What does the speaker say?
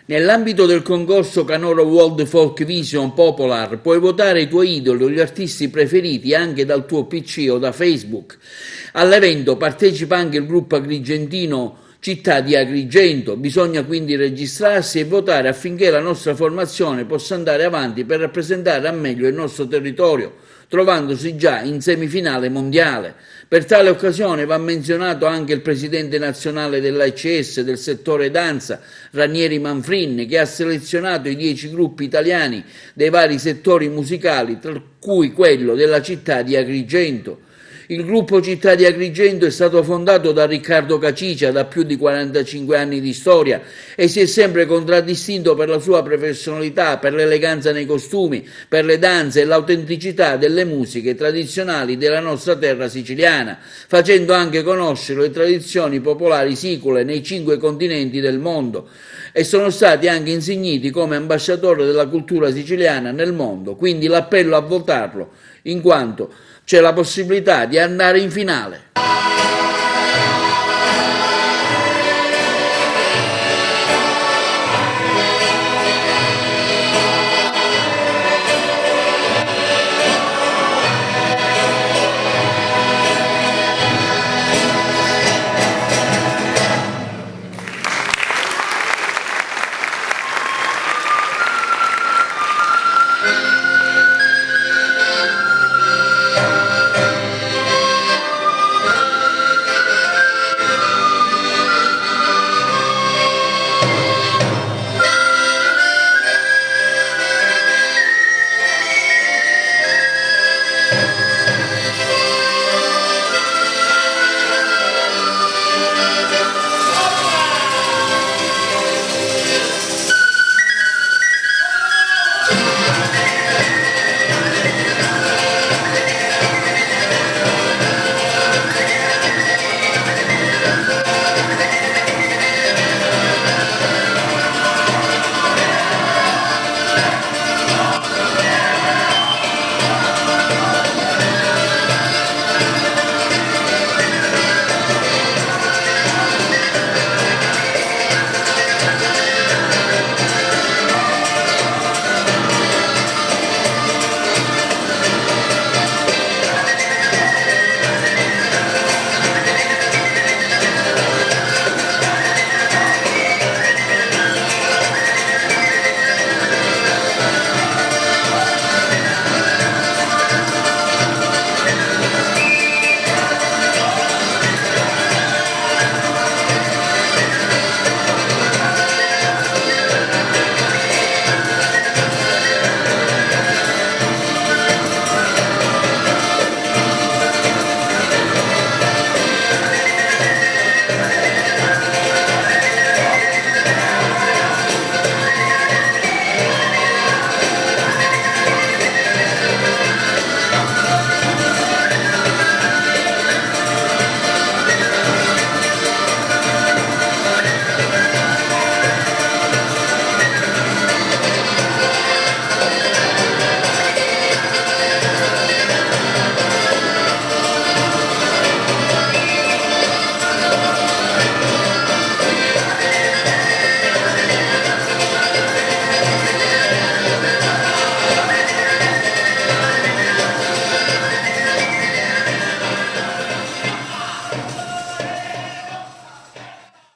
Nell'ambito del concorso Canoro World Folk Vision Popular puoi votare i tuoi idoli o gli artisti preferiti anche dal tuo PC o da Facebook. All'evento partecipa anche il gruppo agrigentino Città di Agrigento, bisogna quindi registrarsi e votare affinché la nostra formazione possa andare avanti per rappresentare al meglio il nostro territorio, trovandosi già in semifinale mondiale. Per tale occasione va menzionato anche il presidente nazionale dell'ACS del settore danza, Ranieri Manfrin, che ha selezionato i 10 gruppi italiani dei vari settori musicali, tra cui quello della città di Agrigento. Il gruppo Città di Agrigento è stato fondato da Riccardo Cacicia, da più di 45 anni di storia, e si è sempre contraddistinto per la sua professionalità, per l'eleganza nei costumi, per le danze e l'autenticità delle musiche tradizionali della nostra terra siciliana, facendo anche conoscere le tradizioni popolari sicule nei 5 continenti del mondo, e sono stati anche insigniti come ambasciatore della cultura siciliana nel mondo. Quindi l'appello a votarlo, in quanto c'è la possibilità di andare in finale.